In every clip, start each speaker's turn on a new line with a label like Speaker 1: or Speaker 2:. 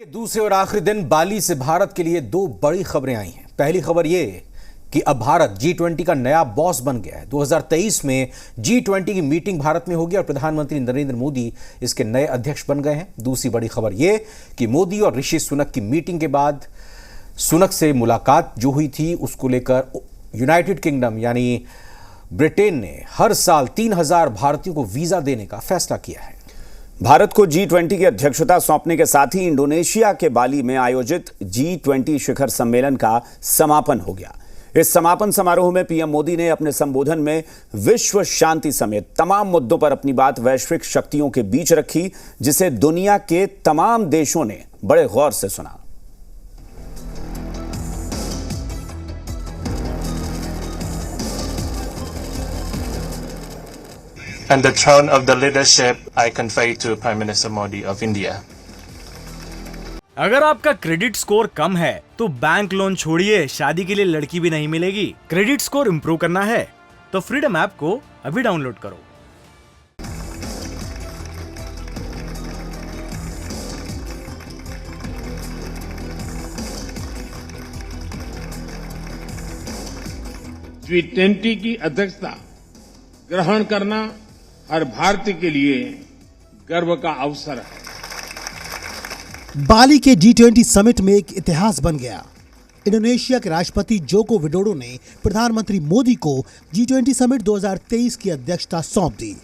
Speaker 1: दूसरे और आखिरी दिन बाली से भारत के लिए दो बड़ी खबरें आई हैं। पहली खबर ये कि अब भारत G20 का नया बॉस बन गया है। 2023 में G20 की मीटिंग भारत में होगी और प्रधानमंत्री नरेंद्र मोदी इसके नए अध्यक्ष बन गए हैं। दूसरी बड़ी खबर ये कि मोदी और ऋषि सुनक की मीटिंग के बाद सुनक से मुलाकात जो हुई थी उसको लेकर यूनाइटेड किंगडम यानी ब्रिटेन ने हर साल 3,000 भारतीयों को वीजा देने का फैसला किया है।
Speaker 2: भारत को G20 की अध्यक्षता सौंपने के साथ ही इंडोनेशिया के बाली में आयोजित G20 शिखर सम्मेलन का समापन हो गया। इस समापन समारोह में पीएम मोदी ने अपने संबोधन में विश्व शांति समेत तमाम मुद्दों पर अपनी बात वैश्विक शक्तियों के बीच रखी, जिसे दुनिया के तमाम देशों ने बड़े गौर से सुना।
Speaker 3: And the throne of the leadership I convey to Prime Minister Modi of India.
Speaker 4: अगर आपका क्रेडिट स्कोर कम है तो बैंक लोन छोड़िए, शादी के लिए लड़की भी नहीं मिलेगी। क्रेडिट स्कोर इंप्रूव करना है तो फ्रीडम ऐप को अभी डाउनलोड करो।
Speaker 5: G20 की अध्यक्षता ग्रहण करना हर भारतीय के लिए गर्व का अवसर है।
Speaker 6: बाली के G20 समिट में एक इतिहास बन गया। इंडोनेशिया के राष्ट्रपति जोको विडोडो ने प्रधानमंत्री मोदी को G20 समिट 2023 की अध्यक्षता सौंप दी।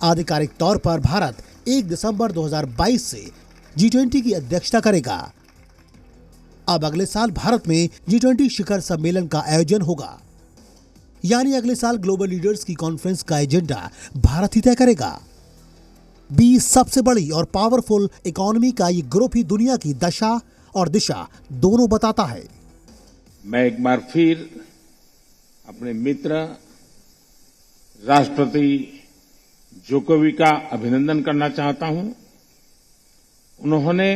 Speaker 6: आधिकारिक तौर पर भारत 1 दिसंबर 2022 से G20 की अध्यक्षता करेगा। अब अगले साल भारत में G20 शिखर सम्मेलन का आयोजन होगा, यानी अगले साल ग्लोबल लीडर्स की कॉन्फ्रेंस का एजेंडा भारत ही तय करेगा। 20 सबसे बड़ी और पावरफुल इकोनॉमी का ये ग्रुप ही दुनिया की दशा और दिशा दोनों बताता है।
Speaker 5: मैं एक बार फिर अपने मित्र राष्ट्रपति जोकोविच का अभिनंदन करना चाहता हूं। उन्होंने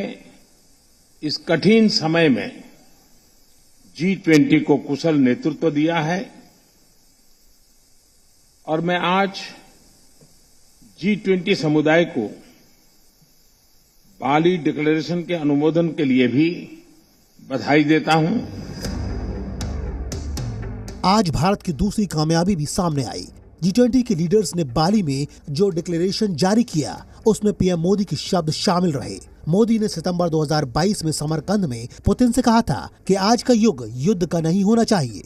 Speaker 5: इस कठिन समय में G20 को कुशल नेतृत्व दिया है और मैं आज G20 समुदाय को बाली डिक्लेरेशन के अनुमोदन के लिए भी बधाई देता हूं।
Speaker 6: आज भारत की दूसरी कामयाबी भी सामने आई। G20 के लीडर्स ने बाली में जो डिक्लेरेशन जारी किया उसमें पीएम मोदी के शब्द शामिल रहे। मोदी ने सितंबर 2022 में समरकंद में पुतिन से कहा था कि आज का युग युद्ध का नहीं होना चाहिए।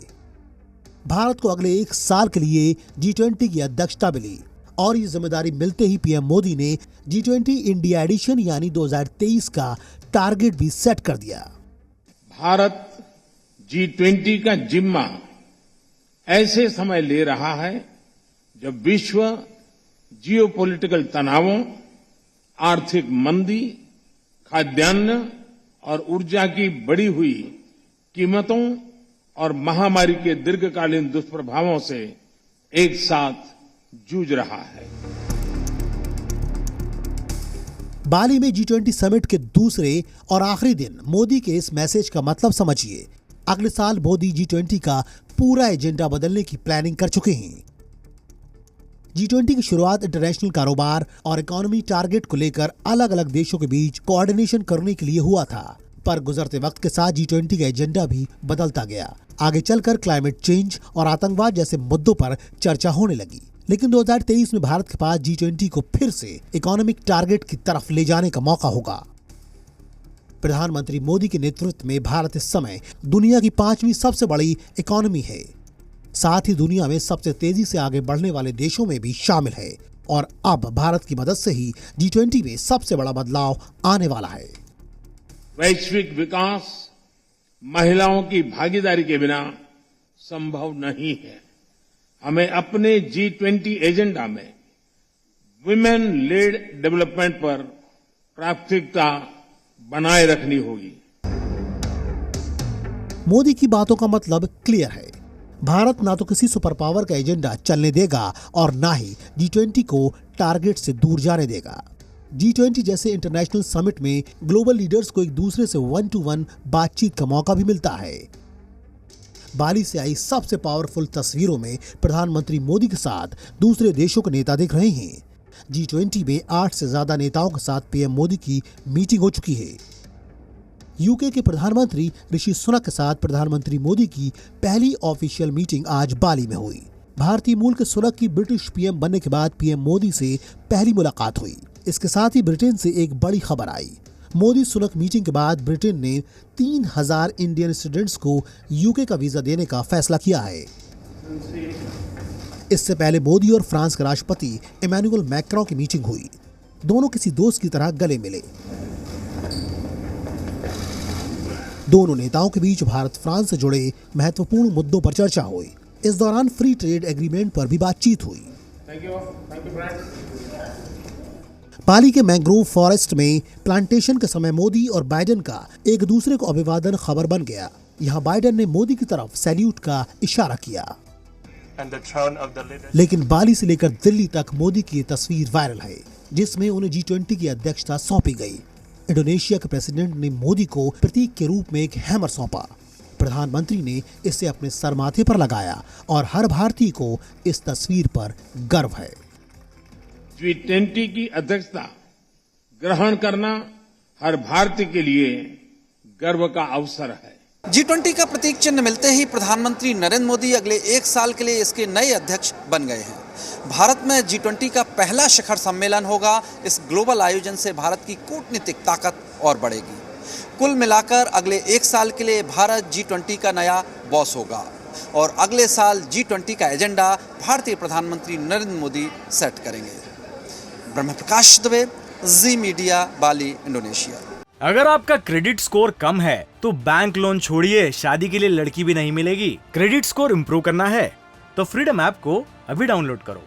Speaker 6: भारत को अगले 1 साल के लिए G20 की अध्यक्षता मिली और ये जिम्मेदारी मिलते ही पीएम मोदी ने G20 इंडिया एडिशन यानी 2023 का टारगेट भी सेट कर दिया।
Speaker 5: भारत G20 का जिम्मा ऐसे समय ले रहा है जब विश्व जियोपॉलिटिकल तनावों, आर्थिक मंदी, खाद्यान्न और ऊर्जा की बढ़ी हुई कीमतों और महामारी के दीर्घकालीन दुष्प्रभावों से एक साथ जूझ रहा है।
Speaker 6: बाली में G20 समिट के दूसरे और आखिरी दिन मोदी के इस मैसेज का मतलब समझिए। अगले साल मोदी G20 का पूरा एजेंडा बदलने की प्लानिंग कर चुके हैं। G20 की शुरुआत इंटरनेशनल कारोबार और इकोनॉमी टारगेट को लेकर अलग अलग देशों के बीच कोऑर्डिनेशन करने के लिए हुआ था, पर गुजरते वक्त के साथ G20 का एजेंडा भी बदलता गया। आगे चलकर क्लाइमेट चेंज और आतंकवाद जैसे मुद्दों पर चर्चा होने लगी। लेकिन 2023 में भारत के पास G20 को फिर से इकोनॉमिक टारगेट की तरफ ले जाने का मौका होगा। प्रधानमंत्री मोदी के नेतृत्व में भारत इस समय दुनिया की 5वीं सबसे बड़ी इकोनॉमी है, साथ ही दुनिया में सबसे तेजी से आगे बढ़ने वाले देशों में भी शामिल है और अब भारत की मदद से ही G20 में सबसे बड़ा बदलाव आने वाला है।
Speaker 5: वैश्विक विकास महिलाओं की भागीदारी के बिना संभव नहीं है। हमें अपने G20 एजेंडा में वुमेन लेड डेवलपमेंट पर प्राथमिकता बनाए रखनी होगी।
Speaker 6: मोदी की बातों का मतलब क्लियर है। भारत ना तो किसी सुपर पावर का एजेंडा चलने देगा और ना ही G20 को टारगेट से दूर जाने देगा। G20 जैसे इंटरनेशनल समिट में ग्लोबल लीडर्स को एक दूसरे से 1-to-1 बातचीत का मौका भी मिलता है। बाली से आई सबसे पावरफुल तस्वीरों में प्रधानमंत्री मोदी के साथ दूसरे देशों के नेता दिख रहे हैं। G20 में 8 से ज्यादा नेताओं के साथ पीएम मोदी की मीटिंग हो चुकी है। यूके के प्रधानमंत्री ऋषि सुनक के साथ प्रधानमंत्री मोदी की पहली ऑफिशियल मीटिंग आज बाली में हुई। भारतीय मूल के सुनक की ब्रिटिश पीएम बनने के बाद पीएम मोदी से पहली मुलाकात हुई। इसके साथ ही ब्रिटेन से एक बड़ी खबर आई। मोदी सुनक मीटिंग के बाद ब्रिटेन ने 3000 इंडियन स्टूडेंट्स को यूके का वीजा देने का फैसला किया है। इससे पहले मोदी और फ्रांस के राष्ट्रपति इमैनुअल मैक्रों की मीटिंग हुई। दोनों किसी दोस्त की तरह गले मिले। दोनों नेताओं के बीच भारत फ्रांस से जुड़े महत्वपूर्ण मुद्दों पर चर्चा हुई। इस दौरान फ्री ट्रेड एग्रीमेंट पर भी बातचीत हुई। बाली के मैंग्रोव फॉरेस्ट में प्लांटेशन के समय मोदी और बाइडेन का एक दूसरे को अभिवादन खबर बन गया। यहाँ बाइडेन ने मोदी की तरफ सैल्यूट का इशारा किया। लेकिन बाली से लेकर दिल्ली तक मोदी की ये तस्वीर वायरल है, जिसमें उन्हें G20 की अध्यक्षता सौंपी गई। इंडोनेशिया के प्रेसिडेंट ने मोदी को प्रतीक के रूप में एक हैमर सौंपा। प्रधानमंत्री ने इसे अपने सर माथे पर लगाया और हर भारतीय को इस तस्वीर पर गर्व है।
Speaker 5: G20 की अध्यक्षता ग्रहण करना हर भारतीय के लिए गर्व का अवसर है।
Speaker 7: G20 का प्रतीक चिन्ह मिलते ही प्रधानमंत्री नरेंद्र मोदी अगले 1 साल के लिए इसके नए अध्यक्ष बन गए हैं। भारत में G20 का पहला शिखर सम्मेलन होगा। इस ग्लोबल आयोजन से भारत की कूटनीतिक ताकत और बढ़ेगी। कुल मिलाकर अगले 1 साल के लिए भारत G20 का नया बॉस होगा और अगले साल G20 का एजेंडा भारतीय प्रधानमंत्री नरेंद्र मोदी सेट करेंगे। ब्रह्म प्रकाश दुबे, जी मीडिया, बाली, इंडोनेशिया।
Speaker 4: अगर आपका क्रेडिट स्कोर कम है तो बैंक लोन छोड़िए, शादी के लिए लड़की भी नहीं मिलेगी। क्रेडिट स्कोर इम्प्रूव करना है तो फ्रीडम ऐप को अभी डाउनलोड करो।